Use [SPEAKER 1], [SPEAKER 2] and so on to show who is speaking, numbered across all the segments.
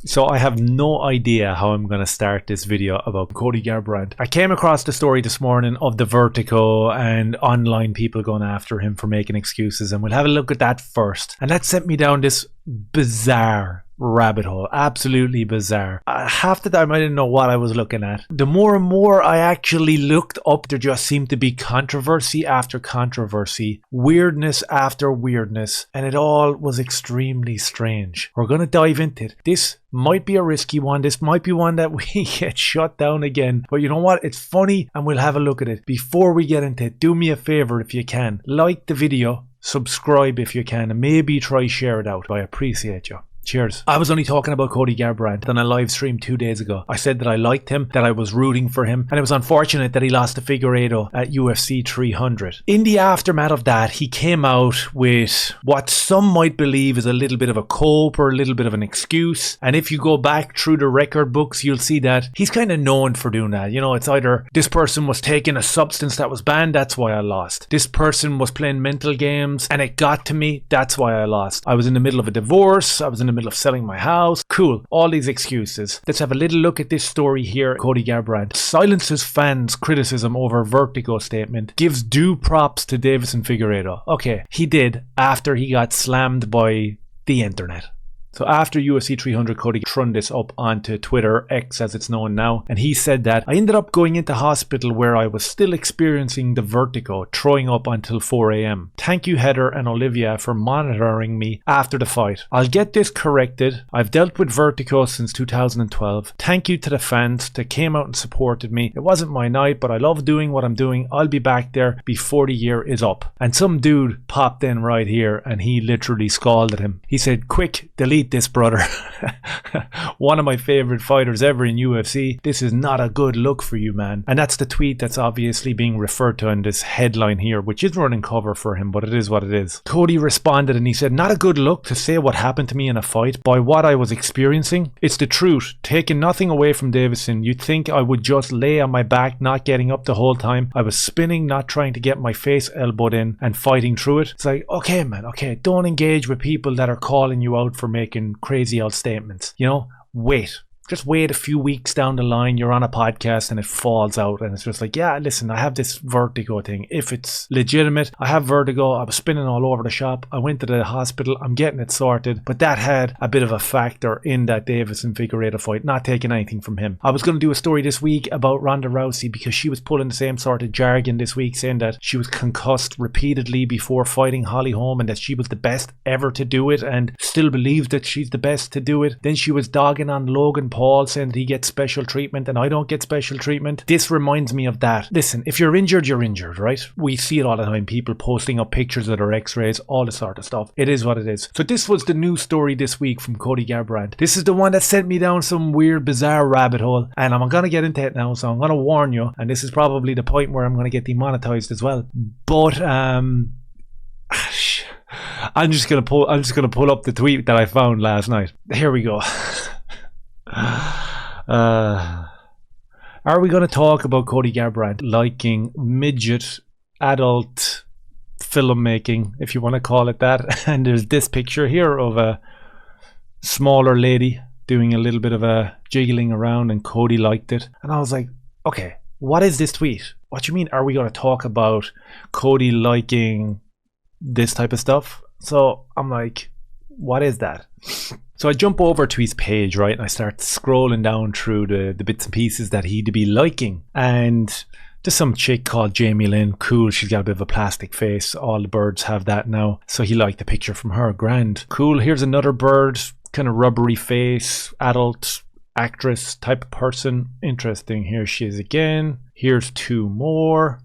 [SPEAKER 1] So I have no idea how I'm going to start this video about Cody Garbrandt. I came across the story this morning of the vertigo and online people going after him for making excuses, and we'll have a look at that first. And that sent me down this bizarre rabbit hole. Absolutely bizarre. Half the time I didn't know what I was looking at. The more and more I actually looked up, there just seemed to be controversy after controversy, weirdness after weirdness, and it all was extremely strange. We're going to dive into it. This might be a risky one. This might be one that we get shut down again. But you know what? It's funny and we'll have a look at it. Before we get into it, do me a favor if you can. Like the video, subscribe if you can, and maybe try share it out. I appreciate you. Cheers. I was only talking about Cody Garbrandt on a live stream 2 days ago. I said that I liked him, that I was rooting for him, and it was unfortunate that he lost to Figueiredo at UFC 300. In the aftermath of that, he came out with what some might believe is a little bit of a cope or a little bit of an excuse. And if you go back through the record books, you'll see that he's kind of known for doing that. You know, it's either this person was taking a substance that was banned, that's why I lost. This person was playing mental games and it got to me, that's why I lost. I was in the middle of a divorce, I was in the middle of selling my house. Cool, all these excuses. Let's have a little look at this story here. Cody Garbrandt silences fans' criticism over vertigo statement, gives due props to Davison Figueiredo. Okay, he did after he got slammed by the internet. So after UFC 300, Cody threw this up onto Twitter, X as it's known now, and he said that I ended up going into hospital where I was still experiencing the vertigo, throwing up until 4 a.m. Thank you Heather and Olivia for monitoring me after the fight. I'll get this corrected. I've dealt with vertigo since 2012. Thank you to the fans that came out and supported me. It wasn't my night, but I love doing what I'm doing. I'll be back there before the year is up. And some dude popped in right here and he literally scalded him. He said, quick, delete this, brother. One of my favorite fighters ever in UFC. This is not a good look for you, man. And that's the tweet that's obviously being referred to in this headline here, which is running cover for him, but it is what it is. Cody responded and he said, not a good look to say what happened to me in a fight by what I was experiencing. It's the truth. Taking nothing away from Davison. You'd think I would just lay on my back, not getting up the whole time. I was spinning, not trying to get my face elbowed in and fighting through it. It's like, okay, man, okay, don't engage with people that are calling you out for making crazy old statements. You know, wait. Just wait a few weeks down the line, you're on a podcast and it falls out and it's just like, yeah, listen, I have this vertigo thing. If it's legitimate, I have vertigo. I was spinning all over the shop. I went to the hospital. I'm getting it sorted. But that had a bit of a factor in that Davison Figueiredo fight, not taking anything from him. I was going to do a story this week about Ronda Rousey because she was pulling the same sort of jargon this week, saying that she was concussed repeatedly before fighting Holly Holm and that she was the best ever to do it and still believes that she's the best to do it. Then she was dogging on Logan Paul, saying that he gets special treatment and I don't get special treatment. This reminds me of that. Listen, if you're injured, right? We see it all the time. People posting up pictures of their x-rays, all this sort of stuff. It is what it is. So this was the news story this week from Cody Garbrandt. This is the one that sent me down some weird, bizarre rabbit hole, and I'm going to get into it now, so I'm going to warn you, and this is probably the point where I'm going to get demonetized as well. But I'm just going to pull up the tweet that I found last night. Here we go. Are we going to talk about Cody Garbrandt liking midget adult filmmaking, if you want to call it that? And there's this picture here of a smaller lady doing a little bit of a jiggling around, and Cody liked it. And I was like, okay, what is this tweet? What do you mean, are we going to talk about Cody liking this type of stuff? So I'm like, what is that? So I jump over to his page, right, and I start scrolling down through the bits and pieces that he'd be liking. And there's some chick called Jamie Lynn. Cool, she's got a bit of a plastic face. All the birds have that now. So he liked the picture from her. Grand. Cool, here's another bird, kind of rubbery face, adult actress type of person. Interesting. Here she is again. Here's two more.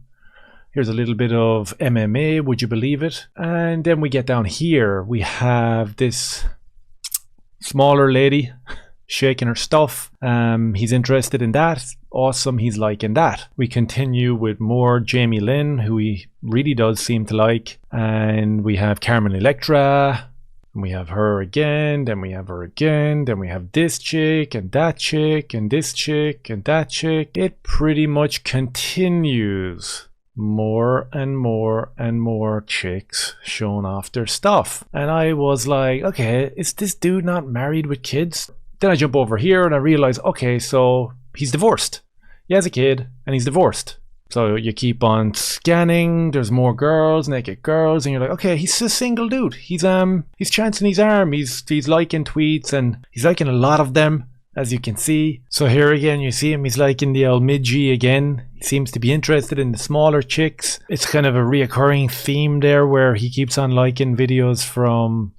[SPEAKER 1] Here's a little bit of MMA, would you believe it? And then we get down here. We have this smaller lady shaking her stuff. He's interested in that. Awesome, he's liking that. We continue with more Jamie Lynn, who he really does seem to like. And we have Carmen Electra. And we have her again, then we have her again, then we have this chick and that chick and this chick and that chick. It pretty much continues. More and more and more chicks showing off their stuff. And I was like, okay, is this dude not married with kids? Then I jump over here and I realize, okay, so he's divorced. He has a kid and he's divorced. So you keep on scanning, there's more girls, naked girls, and you're like, okay, he's a single dude. He's chancing his arm, he's liking tweets, and he's liking a lot of them, as you can see. So here again, you see him, he's liking the old mid-G again. He seems to be interested in the smaller chicks. It's kind of a reoccurring theme there where he keeps on liking videos from...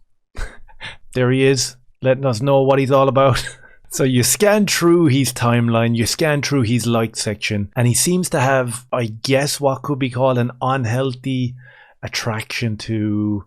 [SPEAKER 1] There he is, letting us know what he's all about. So you scan through his timeline, you scan through his like section, and he seems to have, I guess, what could be called an unhealthy attraction to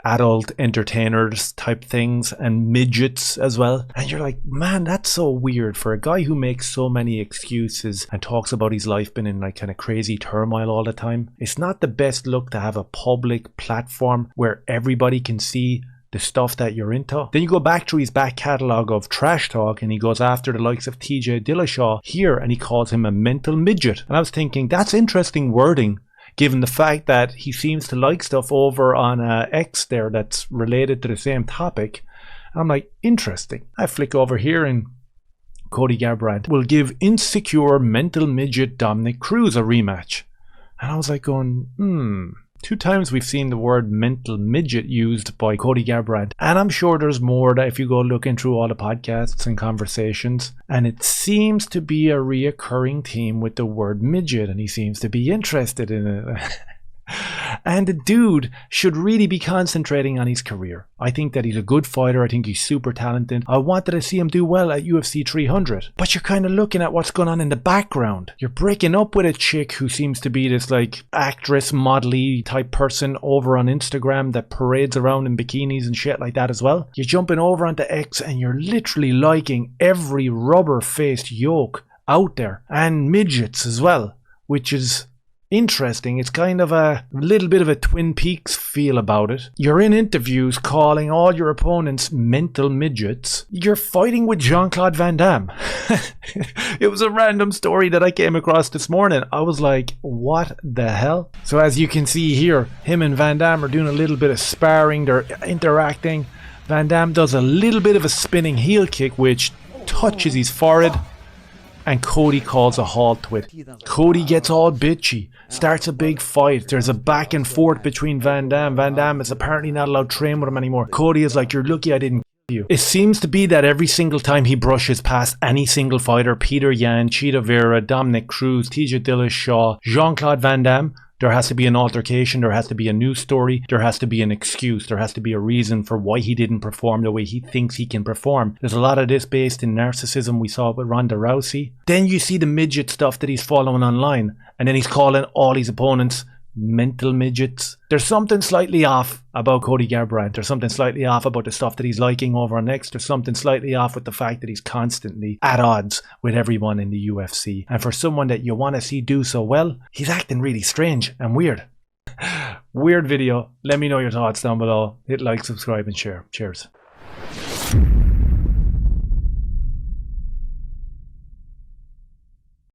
[SPEAKER 1] adult entertainers type things and midgets as well. And you're like, man, that's so weird for a guy who makes so many excuses and talks about his life being in like kind of crazy turmoil all the time. It's not the best look to have a public platform where everybody can see the stuff that you're into. Then you go back through his back catalogue of trash talk and he goes after the likes of TJ Dillashaw here and he calls him a mental midget. And I was thinking, that's interesting wording given the fact that he seems to like stuff over on X there that's related to the same topic. And I'm like, interesting. I flick over here and Cody Garbrandt will give insecure mental midget Dominic Cruz a rematch. And I was like going, 2 times we've seen the word mental midget used by Cody Garbrandt. And I'm sure there's more that if you go looking through all the podcasts and conversations. And it seems to be a reoccurring theme with the word midget. And he seems to be interested in it. And the dude should really be concentrating on his career. I think that he's a good fighter. I think he's super talented. I wanted to see him do well at UFC 300. But you're kind of looking at what's going on in the background. You're breaking up with a chick who seems to be this like actress, model-y type person over on Instagram that parades around in bikinis and shit like that as well. You're jumping over onto X and you're literally liking every rubber-faced yoke out there. And midgets as well, which is interesting. It's kind of a little bit of a Twin Peaks feel about it. You're in interviews calling all your opponents mental midgets. You're fighting with Jean-Claude Van Damme. It was a random story that I came across this morning. I was like, what the hell? So as you can see here, him and Van Damme are doing a little bit of sparring. They're interacting. Van Damme does a little bit of a spinning heel kick which touches his forehead. And Cody calls a halt to it. Cody gets all bitchy, starts a big fight. There's a back and forth between Van Damme. Van Damme is apparently not allowed to train with him anymore. Cody is like, you're lucky I didn't kill you. It seems to be that every single time he brushes past any single fighter, Peter Yan, Cheetah Vera, Dominic Cruz, TJ Dillashaw, Jean-Claude Van Damme, there has to be an altercation, there has to be a news story, there has to be an excuse, there has to be a reason for why he didn't perform the way he thinks he can perform. There's a lot of this based in narcissism. We saw it with Ronda Rousey. Then you see the midget stuff that he's following online, and then he's calling all his opponents mental midgets. There's something slightly off about Cody Garbrandt. There's something slightly off about the stuff that he's liking over on X. There's something slightly off with the fact that he's constantly at odds with everyone in the UFC. And for someone that you want to see do so well, he's acting really strange and weird. Weird video. Let me know your thoughts down below. Hit like, subscribe and share. Cheers.